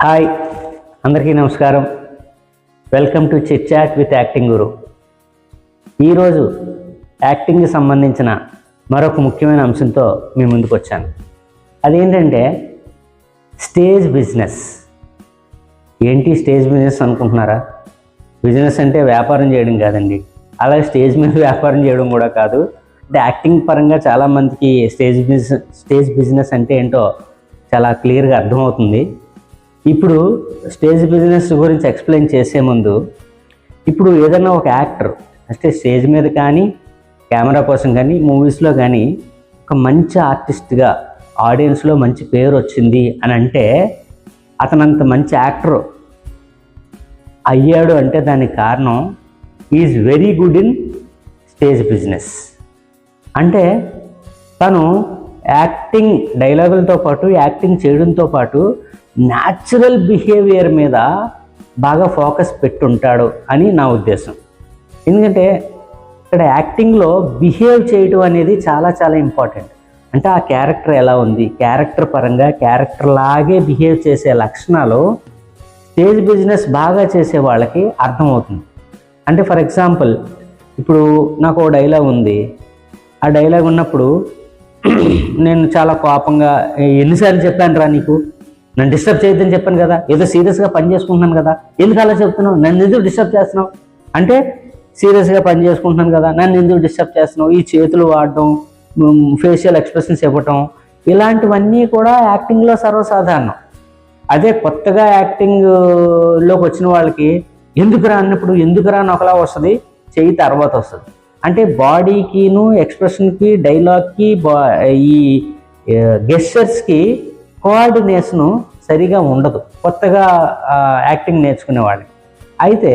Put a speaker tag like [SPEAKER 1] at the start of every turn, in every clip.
[SPEAKER 1] Hi, అందరికీ నమస్కారం. Welcome to chit chat with acting guru. ఈరోజు యాక్టింగ్కి సంబంధించిన మరొక ముఖ్యమైన అంశంతో మీ ముందుకు వచ్చాను. అదేంటంటే స్టేజ్ బిజినెస్. ఏంటి స్టేజ్ బిజినెస్ అనుకుంటున్నారా? బిజినెస్ అంటే వ్యాపారం చేయడం కాదండి, అలాగే స్టేజ్ మీద వ్యాపారం చేయడం కూడా కాదు. అంటే యాక్టింగ్ పరంగా చాలామందికి స్టేజ్ బిజినెస్ అంటే ఏంటో చాలా క్లియర్గా అర్థమవుతుంది. ఇప్పుడు స్టేజ్ బిజినెస్ గురించి ఎక్స్ప్లెయిన్ చేసే ముందు, ఇప్పుడు ఏదైనా ఒక యాక్టర్ అంటే స్టేజ్ మీద కానీ కెమెరా కోసం కానీ మూవీస్లో కానీ ఒక మంచి ఆర్టిస్ట్గా ఆడియన్స్లో మంచి పేరు వచ్చింది అని అంటే అతనంత మంచి యాక్టర్ అయ్యాడు అంటే దానికి కారణం is very good in stage business. అంటే తను యాక్టింగ్ డైలాగులతో పాటు యాక్టింగ్ చేయడంతో పాటు న్యాచురల్ బిహేవియర్ మీద బాగా ఫోకస్ పెట్టుంటాడు అని నా ఉద్దేశం. ఎందుకంటే ఇక్కడ యాక్టింగ్లో బిహేవ్ చేయడం అనేది చాలా చాలా ఇంపార్టెంట్. అంటే ఆ క్యారెక్టర్ ఎలా ఉంది, క్యారెక్టర్ పరంగా క్యారెక్టర్ లాగే బిహేవ్ చేసే లక్షణాలు స్టేజ్ బిజినెస్ బాగా చేసే వాళ్ళకి అర్థమవుతుంది. అంటే ఫర్ ఎగ్జాంపుల్, ఇప్పుడు నాకు ఓ డైలాగ్ ఉంది. ఆ డైలాగ్ ఉన్నప్పుడు నేను చాలా కోపంగా, ఎన్నిసార్లు చెప్పాను రా నీకు, నన్ను డిస్టర్బ్ చేయొద్దని చెప్పాను కదా, ఏదో సీరియస్గా పని చేసుకుంటున్నాను కదా, ఎందుకు అలా చెప్తున్నావు, నన్ను ఎందుకు డిస్టర్బ్ చేస్తున్నావు, అంటే సీరియస్గా పని చేసుకుంటున్నాను కదా, నన్ను ఎందుకు డిస్టర్బ్ చేస్తున్నావు, ఈ చేతులు వాడడం, ఫేషియల్ ఎక్స్ప్రెషన్స్ ఇవ్వటం, ఇలాంటివన్నీ కూడా యాక్టింగ్లో సర్వసాధారణం. అదే కొత్తగా యాక్టింగ్లోకి వచ్చిన వాళ్ళకి ఎందుకురా అన్నప్పుడు ఎందుకురా అని ఒకలా వస్తుంది, చెయ్యి తర్వాత వస్తుంది. అంటే బాడీకిను ఎక్స్ప్రెషన్కి డైలాగ్కి ఈ గెస్చర్స్కి కోఆర్డినేషను సరిగా ఉండదు కొత్తగా యాక్టింగ్ నేర్చుకునే వాళ్ళకి. అయితే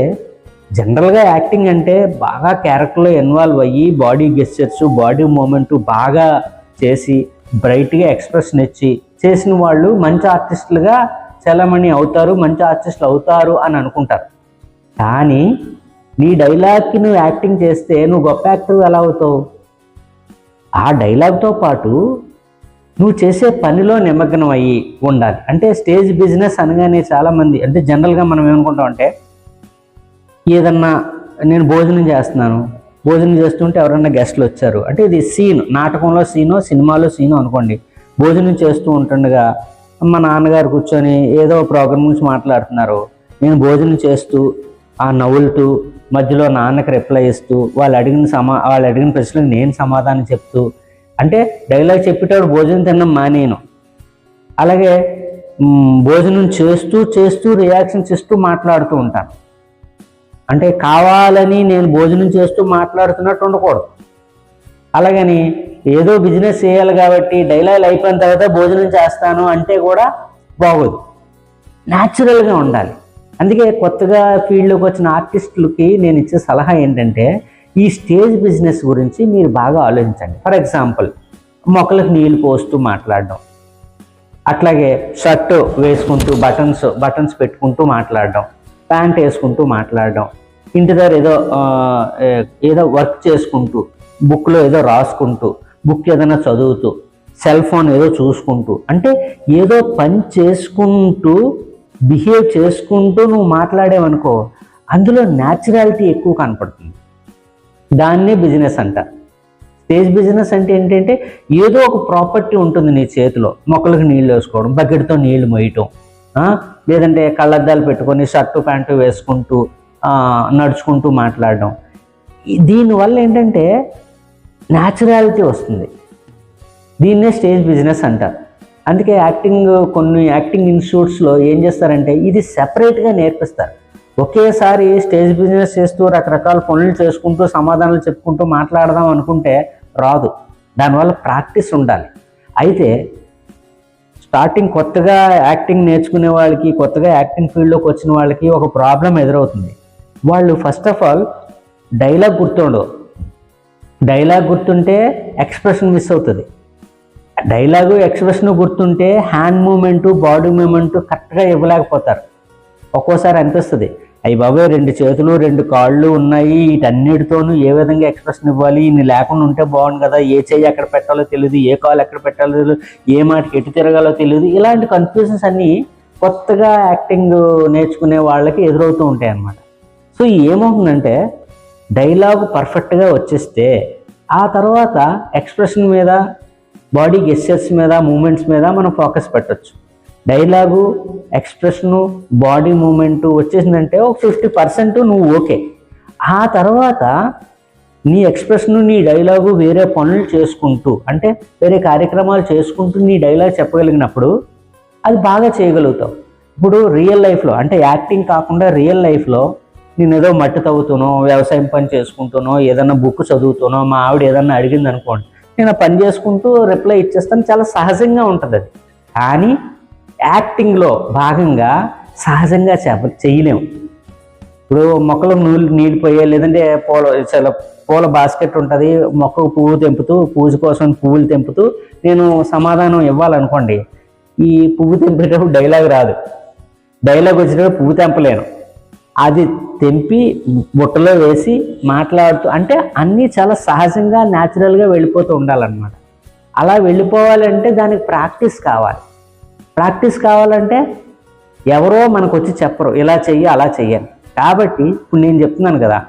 [SPEAKER 1] జనరల్గా యాక్టింగ్ అంటే బాగా క్యారెక్టర్లో ఇన్వాల్వ్ అయ్యి బాడీ గెస్చర్స్, బాడీ మూమెంట్ బాగా చేసి బ్రైట్గా ఎక్స్ప్రెషన్ ఇచ్చి చేసిన వాళ్ళు మంచి ఆర్టిస్టులుగా చాలామంది అవుతారు, మంచి ఆర్టిస్టులు అవుతారు అని అనుకుంటారు. కానీ నీ డైలాగ్కి నువ్వు యాక్టింగ్ చేస్తే నువ్వు గొప్ప యాక్టర్ ఎలా అవుతావు? ఆ డైలాగ్తో పాటు నువ్వు చేసే పనిలో నిమగ్నం అయ్యి ఉండాలి. అంటే స్టేజ్ బిజినెస్ అనగానే చాలామంది, అంటే జనరల్గా మనం ఏమనుకుంటామంటే, ఏదన్నా నేను భోజనం చేస్తున్నాను, భోజనం చేస్తుంటే ఎవరన్నా గెస్ట్లు వచ్చారు అంటే ఇది సీన్, నాటకంలో సీనో సినిమాలో సీనో అనుకోండి. భోజనం చేస్తూ ఉంటుండగా మా నాన్నగారు కూర్చొని ఏదో ప్రోగ్రామ్ గురించి మాట్లాడుతున్నారు, నేను భోజనం చేస్తూ ఆ నవ్వులుతూ మధ్యలో నాన్నకి రిప్లై ఇస్తూ వాళ్ళు అడిగిన ప్రశ్నలకు నేను సమాధానం చెప్తూ, అంటే డైలాగ్ చెప్పేటప్పుడు భోజనం తినడం మానేను, అలాగే భోజనం చేస్తూ రియాక్షన్స్ ఇస్తూ మాట్లాడుతూ ఉంటాను. అంటే కావాలని నేను భోజనం చేస్తూ మాట్లాడుతున్నట్టు ఉండకూడదు. అలాగని ఏదో బిజినెస్ చేయాలి కాబట్టి డైలాగ్ అయిపోయిన తర్వాత భోజనం చేస్తాను అంటే కూడా బాగోదు, న్యాచురల్గా ఉండాలి. అందుకే కొత్తగా ఫీల్డ్లోకి వచ్చిన ఆర్టిస్టులకి నేను ఇచ్చే సలహా ఏంటంటే, ఈ స్టేజ్ బిజినెస్ గురించి మీరు బాగా ఆలోచించండి. ఫర్ ఎగ్జాంపుల్, మొక్కలకు నీళ్ళు పోస్తూ మాట్లాడడం, అట్లాగే షర్ట్ వేసుకుంటూ బటన్స్ పెట్టుకుంటూ మాట్లాడడం, ప్యాంట్ వేసుకుంటూ మాట్లాడడం, ఇంటి దగ్గర ఏదో వర్క్ చేసుకుంటూ, బుక్లో ఏదో రాసుకుంటూ, బుక్ ఏదైనా చదువుతూ, సెల్ ఫోన్ ఏదో చూసుకుంటూ, అంటే ఏదో పని చేసుకుంటూ బిహేవ్ చేసుకుంటూ నువ్వు మాట్లాడేవనుకో, అందులో న్యాచురాలిటీ ఎక్కువ కనపడుతుంది. దాన్నే బిజినెస్ అంటారు. స్టేజ్ బిజినెస్ అంటే ఏంటంటే ఏదో ఒక ప్రాపర్టీ ఉంటుంది నీ చేతిలో, మొక్కలకు నీళ్ళు వేసుకోవడం, బకెట్తో నీళ్లు మోయటం, లేదంటే కళ్ళద్దాలు పెట్టుకొని షర్టు ప్యాంటు వేసుకుంటూ నడుచుకుంటూ మాట్లాడడం. దీనివల్ల ఏంటంటే న్యాచురాలిటీ వస్తుంది. దీన్నే స్టేజ్ బిజినెస్ అంటారు. అందుకే కొన్ని యాక్టింగ్ ఇన్స్టిట్యూట్స్లో ఏం చేస్తారంటే ఇది సెపరేట్గా నేర్పిస్తారు. ఒకేసారి స్టేజ్ బిజినెస్ చేస్తూ రకరకాల పనులు చేసుకుంటూ సమాధానాలు చెప్పుకుంటూ మాట్లాడదాం అనుకుంటే రాదు. దానివల్ల ప్రాక్టీస్ ఉండాలి. అయితే స్టార్టింగ్ కొత్తగా యాక్టింగ్ నేర్చుకునే వాళ్ళకి, కొత్తగా యాక్టింగ్ ఫీల్డ్లోకి వచ్చిన వాళ్ళకి ఒక ప్రాబ్లం ఎదురవుతుంది. వాళ్ళు ఫస్ట్ ఆఫ్ ఆల్ డైలాగ్ గుర్తుండవు. డైలాగ్ గుర్తుంటే ఎక్స్ప్రెషన్ మిస్ అవుతుంది. డైలాగు ఎక్స్ప్రెషన్ గుర్తుంటే హ్యాండ్ మూమెంటు, బాడీ మూమెంటు కరెక్ట్గా ఇవ్వలేకపోతారు. ఒక్కోసారి అనిపిస్తుంది, అయ్యి బాబాయ్ 2 చేతులు 2 కాళ్ళు ఉన్నాయి, వీటన్నిటితోనూ ఏ విధంగా ఎక్స్ప్రెషన్ ఇవ్వాలి, ఇన్ని లేకుండా ఉంటే బాగుంది కదా, ఏ చెయ్యి ఎక్కడ పెట్టాలో తెలియదు, ఏ కాలు ఎక్కడ పెట్టాలో తెలియదు, ఏ మాటకి ఎటు తిరగాలో తెలియదు. ఇలాంటి కన్ఫ్యూజన్స్ అన్నీ కొత్తగా యాక్టింగ్ నేర్చుకునే వాళ్ళకి ఎదురవుతూ ఉంటాయి అన్నమాట. సో ఏమవుతుందంటే డైలాగ్ పర్ఫెక్ట్గా వచ్చేస్తే ఆ తర్వాత ఎక్స్ప్రెషన్ మీద, బాడీ గెస్చర్స్ మీద, మూమెంట్స్ మీద మనం ఫోకస్ పెట్టచ్చు. డైలాగు, ఎక్స్ప్రెషను, బాడీ మూమెంటు వచ్చేసిందంటే ఒక 50% నువ్వు ఓకే. ఆ తర్వాత నీ ఎక్స్ప్రెషను, నీ డైలాగు వేరే పనులు చేసుకుంటూ, అంటే వేరే కార్యక్రమాలు చేసుకుంటూ నీ డైలాగ్ చెప్పగలిగినప్పుడు అది బాగా చేయగలుగుతావు. ఇప్పుడు రియల్ లైఫ్లో, అంటే యాక్టింగ్ కాకుండా రియల్ లైఫ్లో నేను ఏదో మట్టి తవ్వుతానో, వ్యవసాయం పని చేసుకుంటానో, ఏదన్నా బుక్ చదువుతానో, మా ఆవిడ ఏదన్నా అడిగింది అనుకోండి, నేను పని చేసుకుంటూ రిప్లై ఇచ్చేస్తాను. చాలా సహజంగా ఉంటుంది అది. కానీ యాక్టింగ్లో భాగంగా సహజంగా చేయలేము. ఇప్పుడు మొక్కలు నీళ్ళు పోయే, లేదంటే పూల బాస్కెట్ ఉంటుంది, మొక్కకు పువ్వు తెంపుతూ, పూజ కోసం పువ్వులు తెంపుతూ నేను సమాధానం ఇవ్వాలనుకోండి, ఈ పువ్వు తెంపేటప్పుడు డైలాగ్ రాదు. డైలాగ్ వచ్చినప్పుడు పువ్వు తెంపలేను. అది తెంపి బుట్టలో వేసి మాట్లాడుతూ, అంటే అన్నీ చాలా సహజంగా న్యాచురల్గా వెళ్ళిపోతూ ఉండాలన్నమాట. అలా వెళ్ళిపోవాలంటే దానికి ప్రాక్టీస్ కావాలి. ప్రాక్టీస్ కావాలంటే ఎవరో మనకు వచ్చి చెప్పరు, ఇలా చెయ్యి అలా చెయ్యాలి. కాబట్టి ఇప్పుడు నేను చెప్తున్నాను కదా,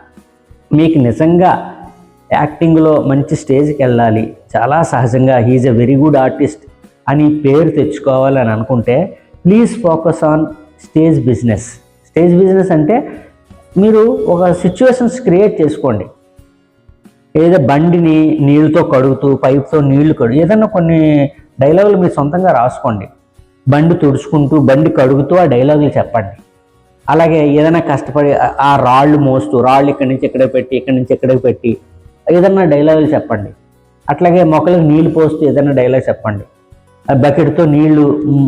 [SPEAKER 1] మీకు నిజంగా యాక్టింగ్లో మంచి స్టేజ్కి వెళ్ళాలి, చాలా సహజంగా he's a very good artist అని పేరు తెచ్చుకోవాలని అనుకుంటే please focus on stage business. Stage business అంటే మీరు ఒక సిచ్యువేషన్స్ క్రియేట్ చేసుకోండి. ఏదో బండిని నీళ్ళతో కడుగుతూ, పైప్తో నీళ్లు ఏదన్నా కొన్ని డైలాగులు మీరు సొంతంగా రాసుకోండి. బండి తుడుచుకుంటూ, బండి కడుగుతూ ఆ డైలాగులు చెప్పండి. అలాగే ఏదైనా కష్టపడి ఆ రాళ్ళు మోస్తూ, రాళ్ళు ఇక్కడి నుంచి ఇక్కడికి పెట్టి, ఇక్కడి నుంచి ఇక్కడికి పెట్టి ఏదన్నా డైలాగులు చెప్పండి. అట్లాగే మొక్కలకు నీళ్లు పోస్తూ ఏదైనా డైలాగ్ చెప్పండి. బకెట్తో నీళ్లు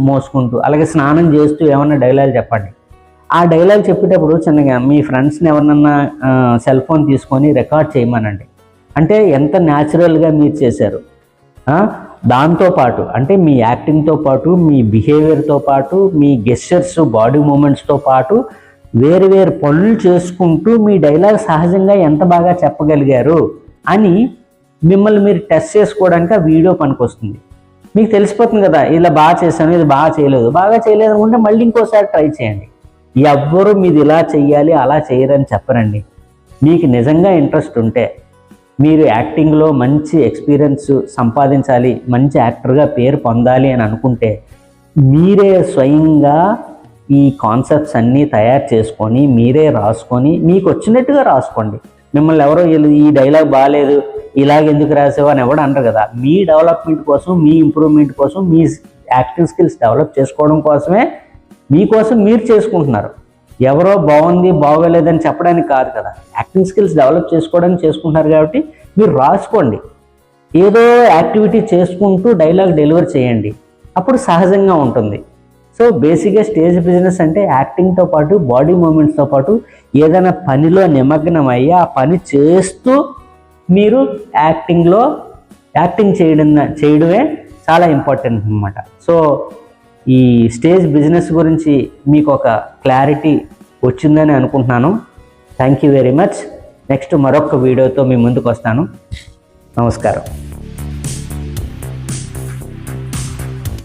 [SPEAKER 1] మోసుకుంటూ, అలాగే స్నానం చేస్తూ ఏమన్నా డైలాగ్ చెప్పండి. ఆ డైలాగ్ చెప్పేటప్పుడు చిన్నగా మీ ఫ్రెండ్స్ని ఎవరినన్నా సెల్ ఫోన్ తీసుకొని రికార్డ్ చేయమనండి. అంటే ఎంత న్యాచురల్గా మీరు చేశారు. దాంతోపాటు అంటే మీ యాక్టింగ్తో పాటు, మీ బిహేవియర్తో పాటు, మీ గెస్చర్స్, బాడీ మూమెంట్స్తో పాటు వేరు వేరు పనులు చేసుకుంటూ మీ డైలాగ్ సహజంగా ఎంత బాగా చెప్పగలిగారు అని మిమ్మల్ని మీరు టెస్ట్ చేసుకోవడానికి ఆ వీడియో పనికొస్తుంది. మీకు తెలిసిపోతుంది కదా, ఇలా బాగా చేశాను, ఇది బాగా చేయలేదు అనుకుంటే మళ్ళీ ఇంకోసారి ట్రై చేయండి. ఎవ్వరూ మీది ఇలా చెయ్యాలి అలా చేయరని చెప్పరండి. మీకు నిజంగా ఇంట్రెస్ట్ ఉంటే, మీరు యాక్టింగ్లో మంచి ఎక్స్పీరియన్స్ సంపాదించాలి, మంచి యాక్టర్గా పేరు పొందాలి అని అనుకుంటే మీరే స్వయంగా ఈ కాన్సెప్ట్స్ అన్నీ తయారు చేసుకొని, మీరే రాసుకొని, మీకు వచ్చినట్టుగా రాసుకోండి. మిమ్మల్ని ఎవరో ఈ డైలాగ్ బాగాలేదు, ఇలాగెందుకు రాసావు అని ఎవడు అంటారు కదా. మీ డెవలప్మెంట్ కోసం, మీ ఇంప్రూవ్మెంట్ కోసం, మీ యాక్టింగ్ స్కిల్స్ డెవలప్ చేసుకోవడం కోసమే, మీకోసం మీరు చేసుకుంటున్నారు. ఎవరో బాగుంది బాగోలేదని చెప్పడానికి కాదు కదా. యాక్టింగ్ స్కిల్స్ డెవలప్ చేసుకోవడానికి చేసుకుంటున్నారు కాబట్టి మీరు రాసుకోండి. ఏదో యాక్టివిటీ చేసుకుంటూ డైలాగ్ డెలివర్ చేయండి, అప్పుడు సహజంగా ఉంటుంది. సో బేసిక్గా స్టేజ్ బిజినెస్ అంటే యాక్టింగ్తో పాటు, బాడీ మూమెంట్స్తో పాటు ఏదైనా పనిలో నిమగ్నం అయ్యి ఆ పని చేస్తూ మీరు యాక్టింగ్ చేయడమే చాలా ఇంపార్టెంట్ అన్నమాట. సో ఈ స్టేజ్ బిజినెస్ గురించి మీకు ఒక క్లారిటీ వచ్చిందని అనుకుంటున్నాను. Thank you very much. Next మరొక వీడియోతో మీ ముందుకు వస్తాను. నమస్కారం.